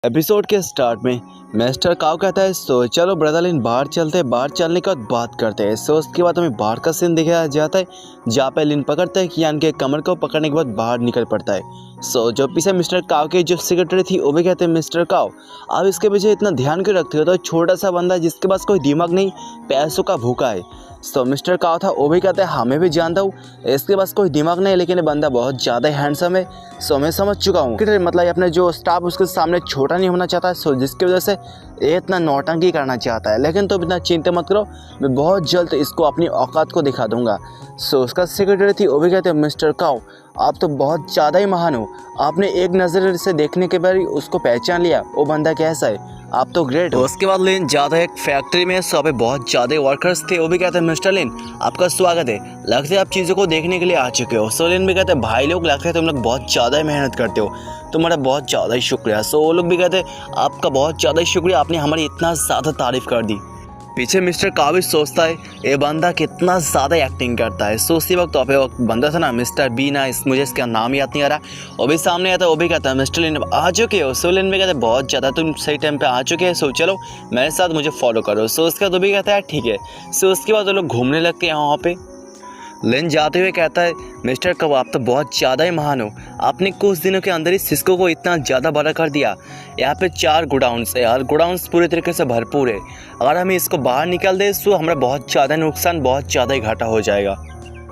Episode के start में mister काव कहता है सो चलो ब्रदर लिन बाहर चलते हैं। बाहर चलने के बाद बात करते हैं। सो उसके बाद हमें बाहर का सीन दिखाया जाता है जहाँ पे लिन पकड़ता है कियान के कमर को पकड़ने के बाद बाहर निकल पड़ता है। सो जो पीछे मिस्टर काव के जो सेक्रेटरी थी वो भी कहते हैं मिस्टर काव आप इसके पीछे इतना ध्यान क्यों रखते हो, तो छोटा सा बंदा जिसके पास कोई दिमाग नहीं, पैसों का भूखा है। सो मिस्टर काव था वो भी कहते हैं हाँ मैं भी जानता हूँ इसके पास कोई दिमाग नहीं, लेकिन ये बंदा बहुत ज़्यादा हैंडसम है। सो मैं समझ चुका हूँ मतलब अपने जो स्टाफ उसके सामने छोटा नहीं होना चाहता है, सो जिसकी वजह से ये इतना नौटंकी करना चाहता है। लेकिन तुम इतना चिंता मत करो, मैं बहुत जल्द इसको अपनी औकात को दिखा दूंगा। सो उसका सेक्रेटरी थी वो भी कहते हैं मिस्टर काव आप तो बहुत ज़्यादा ही महान हो, आपने एक नज़र से देखने के बाद उसको पहचान लिया वो बंदा कैसा है, आप तो ग्रेट हो। उसके बाद लिन ज़्यादा एक फैक्ट्री में सो पे बहुत ज़्यादा वर्कर्स थे, वो भी कहते हैं मिस्टर लिन आपका स्वागत है, लगता है आप चीज़ों को देखने के लिए आ चुके हो। सो लिन भी कहते हैं भाई लोग लगता है तुम लोग बहुत ज़्यादा ही मेहनत करते हो, तुम्हारा बहुत ज़्यादा ही शुक्रिया। सो वो लोग भी कहते हैं आपका बहुत ज़्यादा ही शुक्रिया, आपने हमारी इतना ज़्यादा तारीफ़ कर दी। पीछे मिस्टर काविश सोचता है ये बंदा कितना ज़्यादा एक्टिंग करता है। सो उसी वक्त वो बंदा था ना मिस्टर बी ना, मुझे इसका नाम याद नहीं आ रहा, वो भी सामने आता है। वो भी कहता है मिस्टर लिन आ चुके हो। सो लिन भी कहते हैं बहुत ज़्यादा तुम सही टाइम पे आ चुके हैं, सो चलो मेरे साथ मुझे फॉलो करो। सो उसका तो भी कहता है ठीक है। सो उसके बाद वो लोग घूमने लगते हैं वहाँ पे। लिन जाते हुए कहता है मिस्टर कव आप तो बहुत ज़्यादा ही महान हो, आपने कुछ दिनों के अंदर ही सिस्को को इतना ज़्यादा बड़ा कर दिया। यहाँ पे 4 गोडाउन्स है और गोडाउन्स पूरे तरीके से भरपूर है, अगर हम इसको बाहर निकाल दें तो हमारा बहुत ज़्यादा नुकसान, बहुत ज़्यादा ही घाटा हो जाएगा।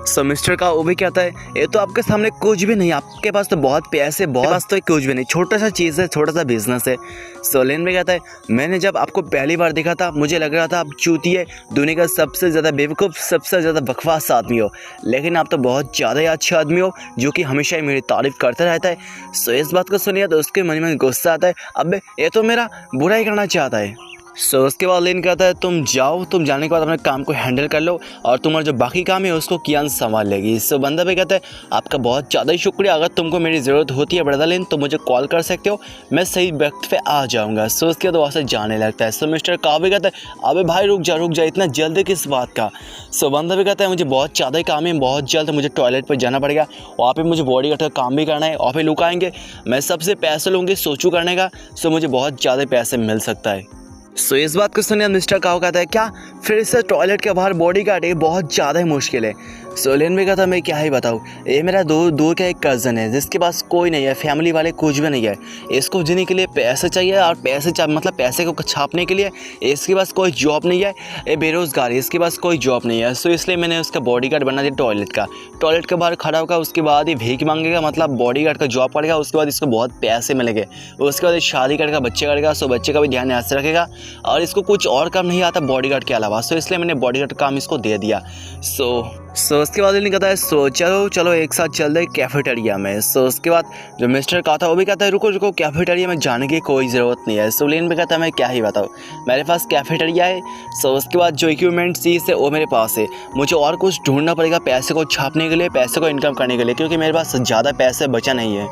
सो मिस्टर का वो भी कहता है ये तो आपके सामने कुछ भी नहीं, आपके पास तो बहुत पैसे, बहुत पास तो कुछ भी नहीं, छोटा सा चीज़ है, छोटा सा बिजनेस है। सो लिन भी कहता है मैंने जब आपको पहली बार देखा था मुझे लग रहा था आप चूतिए, दुनिया का सबसे ज़्यादा बेवकूफ़, सबसे ज़्यादा बकवास आदमी हो, लेकिन आप तो बहुत ज़्यादा ही अच्छे आदमी हो जो कि हमेशा ही मेरी तारीफ़ करता रहता है। सो इस बात को सुनिए तो उसके मन में गुस्सा आता है, अबे ये तो मेरा बुराई करना चाहता है। सो उसके बाद लिन कहता है तुम जाओ, तुम जाने के बाद अपने काम को हैंडल कर लो और तुम्हारा जो बाकी काम है उसको कियान संभाल लेगी। सो बंदा भी कहता है आपका बहुत ज़्यादा ही शुक्रिया, अगर तुमको मेरी ज़रूरत होती है ब्रदर लिन तो मुझे कॉल कर सकते हो, मैं सही वक्त पे आ जाऊंगा। सो उसके बाद वहाँ से जाने लगता है। सो मिस्टर काव भी कहता है अबे भाई रुक जा इतना जल्दी किस बात का। सो बंदा भी कहता है मुझे बहुत ज़्यादा ही काम है, बहुत जल्द मुझे टॉयलेट पर जाना पड़ेगा, वहाँ पर मुझे बॉडी का काम भी करना है, वहाँ पर लोग आएंगे, मैं सबसे पैसे लूँगी सोचू करने का, सो मुझे बहुत ज़्यादा पैसे मिल सकता है। सो इस बात को सुनिए मिस्टर काव कहता है क्या फिर से टॉयलेट के बाहर बॉडी गार्ड, ये बहुत ज़्यादा ही मुश्किल है। सो लिन भी कहता मैं क्या ही बताऊँ, ये मेरा दूर का एक कज़न है जिसके पास कोई नहीं है, फैमिली वाले कुछ भी नहीं है, इसको जीने के लिए पैसे चाहिए और मतलब पैसे को छापने के लिए इसके पास कोई जॉब नहीं है, ये बेरोज़गार है, इसके पास कोई जॉब नहीं है। सो इसलिए मैंने उसका बॉडी गार्ड बना दिया टॉयलेट के बाहर खड़ा होगा, उसके बाद ये भीख मांगेगा, मतलब बॉडी गार्ड का जॉब करेगा, उसके बाद इसको बहुत पैसे मिलेंगे, उसके बाद शादी करेगा, बच्चे करेगा, सो बच्चे का भी ध्यान ऐसे रखेगा और इसको कुछ और काम नहीं आता बॉडीगार्ड के अलावा। सो इसलिए मैंने बॉडीगार्ड काम इसको दे दिया। सो उसके बाद नहीं कहता है सो चलो एक साथ चल रहे कैफेटेरिया में। सो उसके बाद जो मिस्टर का था वो भी कहता है रुको कैफेटेरिया में जाने की कोई ज़रूरत नहीं है। सो लिन भी कहता है मैं क्या ही बताऊँ, मेरे पास कैफेटेरिया है। सो उसके बाद जो इक्विपमेंट चीज़ है वो मेरे पास है, मुझे और कुछ ढूंढना पड़ेगा पैसे को छापने के लिए, पैसे को इनकम करने के लिए, क्योंकि मेरे पास ज़्यादा पैसे बचा नहीं है।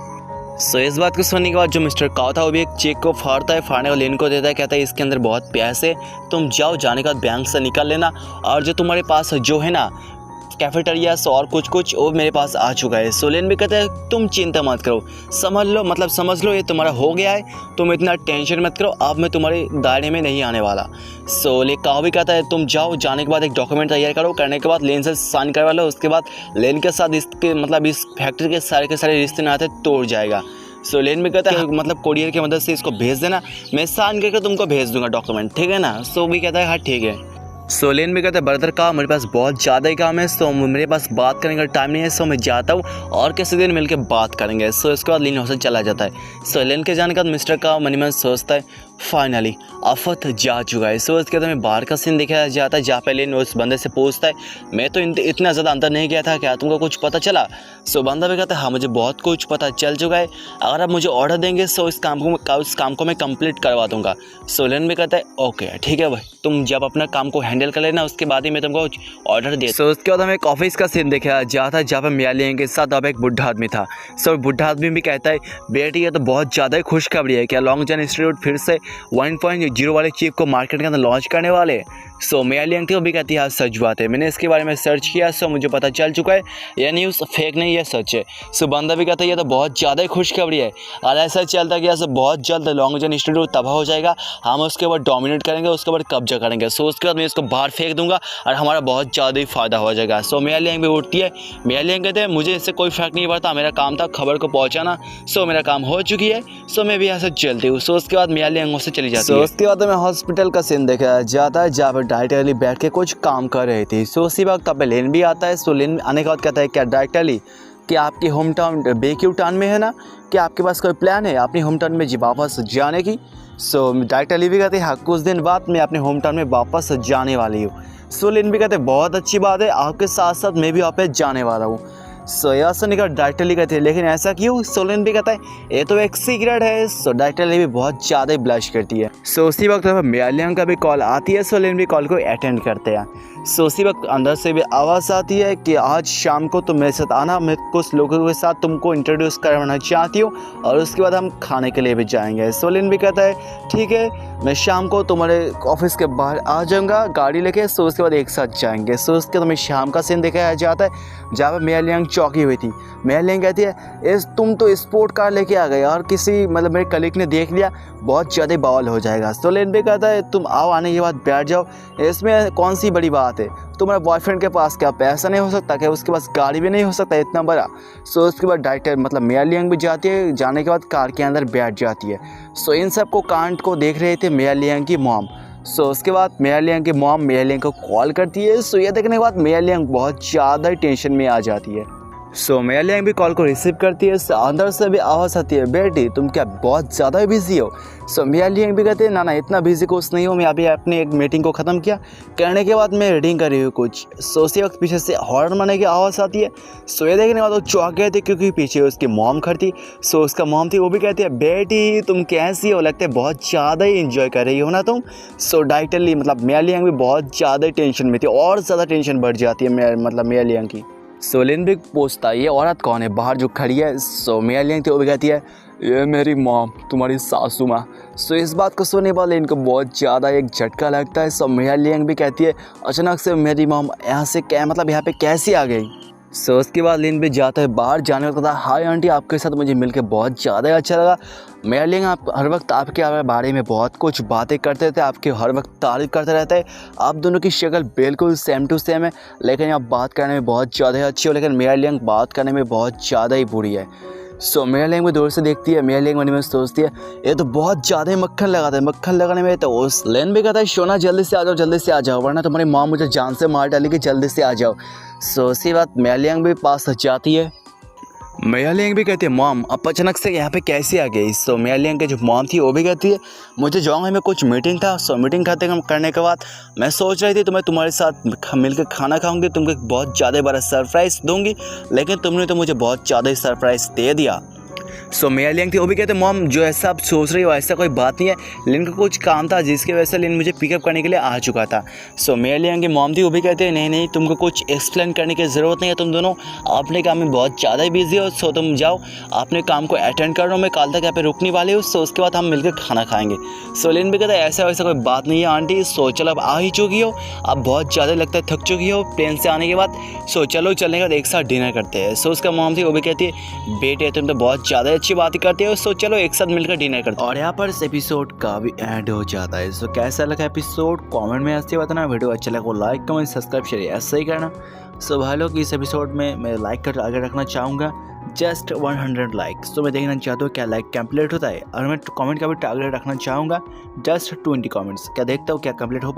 सो इस बात को सुनने के बाद जो मिस्टर काव था वो भी एक चेक को फाड़ने को लिन को देता है, कहता है इसके अंदर बहुत पैसे, तुम जाओ, जाने के बाद बैंक से निकाल लेना, और जो तुम्हारे पास जो है ना कैफेटेरिया और कुछ वो मेरे पास आ चुका है। सो लिन भी कहता है तुम चिंता मत करो, समझ लो ये तुम्हारा हो गया है, तुम इतना टेंशन मत करो, अब मैं तुम्हारे दायरे में नहीं आने वाला। सो ले काव भी कहता है तुम जाओ, जाने के बाद एक डॉक्यूमेंट तैयार करो, करने के बाद लेन से साइन करवा लो, उसके बाद लेन के साथ इसके इस फैक्ट्री के सारे रिश्ते नाते तोड़ जाएगा। सो लेन भी कहता है मतलब कोरियर की मदद से इसको भेज देना, मैं साइन करके तुमको भेज दूंगा डॉक्यूमेंट, ठीक है ना। सो भी कहता है हाँ ठीक है। सो लेन भी कहता है ब्रदर का मेरे पास बहुत ज़्यादा ही काम है, सो मेरे पास बात करने का टाइम नहीं है, सो मैं जाता हूँ और किसी दिन मिलकर बात करेंगे। सो इसके बाद लेन से चला जाता है। सो लेन के जाने के बाद मिस्टर का मन में सोचता है फाइनली आफत जा चुका है। सो इसके बाद में बाहर का सीन दिखाया जाता है जहाँ पे लेन उस बंदे से पूछता है मैं तो इतना ज़्यादा अंदर नहीं गया था, क्या तुमको कुछ पता चला। सो बंदा भी कहता है हाँ मुझे बहुत कुछ पता चल चुका है, अगर आप मुझे ऑर्डर देंगे सो इस काम को मैं कंप्लीट करवा दूंगा। सो लेन भी कहता है ओके ठीक है भाई, तुम जब अपना काम को हैंडल कर लेना उसके बाद ही मैं तुमको ऑर्डर दे। सो उसके बाद हमें एक ऑफिस का सीन दिखाया जाता है जहाँ पर मियालियन के साथ अब एक बुढ़ा आदमी था। सो बुढ़ा आदमी भी कहता है बेटी ये तो बहुत ज़्यादा ही खुशखबरी है, क्या लॉन्ग जन इंस्टीट्यूट फिर से 1.0 वाले चिप को मार्केट के अंदर लॉन्च करने वाले। सो मेया लियांग थी वो भी कहती है सच बात है, मैंने इसके बारे में सर्च किया, सो मुझे पता चल चुका है यह न्यूज़ फेक नहीं है, सच है। सो बंदा भी कहता है ये तो बहुत ज़्यादा ही खुशखबरी है और ऐसा चलता है कि ऐसा बहुत जल्द लॉन्ग जन इंस्टीट्यूट तबाह हो जाएगा, हम उसके ऊपर डोमिनेट करेंगे, उसके ऊपर कब्जा करेंगे। सो उसके बाद मैं इसको बाहर फेंक दूंगा और हमारा बहुत ज़्यादा ही फ़ायदा हो जाएगा। सो मेया लियांग भी उठती है, मेया लियांग कहते हैं मुझे इससे कोई फ़र्क नहीं पड़ता, मेरा काम था खबर को पहुँचाना, सो मेरा काम हो चुकी है, सो मैं भी यहाँ से चलती हूँ। सो उसके बाद मेया लियांग से चली जाती है। उसके बाद हमें हॉस्पिटल का सीन देखा जाता है जहाँ पर डायरेक्टर ली बैठ के कुछ काम कर रही थी। सो उसी वक्त तब लिन भी आता है। सो लिन आने के बाद कहता है क्या डायरेक्टर ली कि आपकी होम टाउन बेक्यू टाउन में है ना, कि आपके पास कोई प्लान है अपनी होम टाउन में वापस जाने की। सो डायरेक्टर ली भी कहते हैं हाँ कुछ दिन बाद मैं अपने होम टाउन में वापस जाने वाली हूँ। सो लिन भी कहते हैं बहुत अच्छी बात है, आपके साथ साथ मैं भी वापस जाने वाला हूँ। सो यह सुनकर डायरेक्टर ली कहते हैं लेकिन ऐसा क्यों। सो लिन भी कहता है ये तो एक सीक्रेट है। सो डायरेक्टर ली भी बहुत ज़्यादा ब्लश करती है। सो उसी वक्त मेया लियांग का भी कॉल आती है। सो लिन भी कॉल को अटेंड करते हैं। सो उसी वक्त अंदर से भी आवाज़ आती है कि आज शाम को तुम मेरे साथ आना, मैं कुछ लोगों के साथ तुमको इंट्रोड्यूस करवाना चाहती हूँ और उसके बाद हम खाने के लिए भी जाएंगे। सो लिन भी कहता है ठीक है, मैं शाम को तुम्हारे ऑफिस के बाहर आ जाऊँगा गाड़ी लेके। सो उसके बाद एक साथ जाएंगे। सो उसके बाद शाम का सीन दिखाया जाता है जहाँ पर मेया लियांग चौकी हुई थी। मेया लियांग कहती है तुम तो स्पोर्ट कार लेके आ गए और किसी मतलब मेरे कलीग ने देख लिया, बहुत ज़्यादा बवाल हो जाएगा। सो लिन भी कहता है तुम आओ, आने के बाद बैठ जाओ, इसमें कौन सी बड़ी बात है, तुम्हारे बॉयफ्रेंड के पास क्या पैसा नहीं हो सकता क्या, उसके पास गाड़ी भी नहीं हो सकता इतना बड़ा। सो उसके बाद डायरेक्टर मतलब मेया लियांग भी जाती है, जाने के बाद कार के अंदर बैठ जाती है। सो इन सब को कांड को देख रहे थे मेया लियांग की मॉम। सो उसके बाद मेया लियांग की मॉम मेया लियांग को कॉल करती है। सो ये देखने के बाद मेया लियांग बहुत ज़्यादा टेंशन में आ जाती है। सो मेया लियांग भी कॉल को रिसीव करती है। अंदर से भी आवाज़ आती है बेटी तुम क्या बहुत ज़्यादा बिजी हो। सो मेया लियांग भी कहते हैं ना इतना बिजी कुछ नहीं हो, मैं अभी अपने एक मीटिंग को ख़त्म किया, करने के बाद मैं रीडिंग कर रही हूँ कुछ। सो उसी वक्त पीछे से हॉर्न मारने की आवाज़ आती है। सो ये देखने के बाद वो चौंक गए थे क्योंकि पीछे उसकी मॉम खड़ी थी। सो उसका मॉम थी, वो भी कहती है बेटी तुम कैसी हो, लगता है बहुत ज़्यादा ही इंजॉय कर रही हो ना तुम। सो डायरेक्टली मतलब मेया लियांग भी बहुत ज़्यादा टेंशन में थी और ज़्यादा टेंशन बढ़ जाती है मेया लियांग की। सो लिन भी पूछता है ये औरत कौन है बाहर जो खड़ी है। सो मेया लियांग थी वो भी कहती है ये मेरी मॉम, तुम्हारी सासू माँ। सो इस बात को सुनने वाले इनको बहुत ज़्यादा एक झटका लगता है। सो मेया लियांग भी कहती है अचानक से मेरी मॉम यहाँ से क्या मतलब यहाँ पे कैसी आ गई। सो उसके बाद लिन भी जाता है बाहर, जाने का था हाय आंटी आपके साथ मुझे मिलकर बहुत ज़्यादा अच्छा लगा। मेया लियांग आप हर वक्त आपके बारे में बहुत कुछ बातें करते थे, आपके हर वक्त तारीफ करते रहते हैं, आप दोनों की शक्ल बिल्कुल सेम टू सेम है, लेकिन आप बात करने में बहुत ज़्यादा अच्छी हो, लेकिन मेया लियांग बात करने में बहुत ज़्यादा ही बुरी है। सो मेया लियांग भी दूर से देखती है। मेया लियांग मन में सोचती है ये तो बहुत ज़्यादा ही मक्खन लगाता है, मक्खन लगाने में तो उस लिन भी कहता है सोना जल्दी से आ जाओ वरना तुम्हारी माँ मुझे जान से मार डालेगी, जल्दी से आ जाओ। सो उसी बात मेया लियांग भी पास जाती है। मेया लियांग भी कहती है मॉम आप अचानक से यहाँ पे कैसे आ गई। सो मेया लियांग की जो मॉम थी वो भी कहती है मुझे जाऊँगा में कुछ मीटिंग था। सो मीटिंग करने के बाद मैं सोच रही थी तुम्हारे साथ मिलकर खाना खाऊंगी, तुमको एक बहुत ज़्यादा बड़ा सरप्राइज़ दूंगी, लेकिन तुमने तो मुझे बहुत ज़्यादा ही सरप्राइज़ दे दिया। सो मेया लियांग थी वो भी कहते हैं मॉम जो ऐसा आप सोच रही हो ऐसा कोई बात नहीं है, लिन का कुछ काम था जिसकी वजह से लिन मुझे पिकअप करने के लिए आ चुका था। सो मेया लियांग की मॉम थी वो भी कहते हैं नहीं तुमको कुछ एक्सप्लेन करने की ज़रूरत नहीं है, तुम दोनों अपने काम में बहुत ज़्यादा ही बिजी हो। सो तुम जाओ अपने काम को अटेंड कर रहा हूँ, मैं कल तक यहाँ पे रुकने वाली हूँ। सो उसके बाद हम मिलकर खाना खाएंगे। सो लिन भी कहता है ऐसा वैसा कोई बात नहीं है आंटी, सो चलो अब आ ही चुकी हो, अब बहुत ज़्यादा लगता है थक चुकी हो प्लेन से आने के बाद, सो चलो चलने के बाद एक साथ डिनर करते हैं। सो उसका मॉम थी वो भी कहती है बेटे तुम तो बहुत ज़्यादा अच्छी बातें करते हो, सो चलो एक साथ मिलकर डिनर करते हैं। और यहाँ पर इस एपिसोड का भी एंड हो जाता है। सो कैसा लगा एपिसोड कमेंट में ऐसे बताना, वीडियो अच्छा लगा लाइक कमेंट सब्सक्राइब शेयर ऐसे ही करना। सो भाई लोग इस एपिसोड में मैं लाइक कर आगे रखना चाहूँगा जस्ट 100 लाइक। सो मैं देखना चाहता हूँ क्या लाइक कंप्लीट होता है, और मैं कमेंट का भी टारगेट रखना चाहूँगा जस्ट 20 कमेंट्स। क्या देखता हूँ क्या कंप्लीट हो पा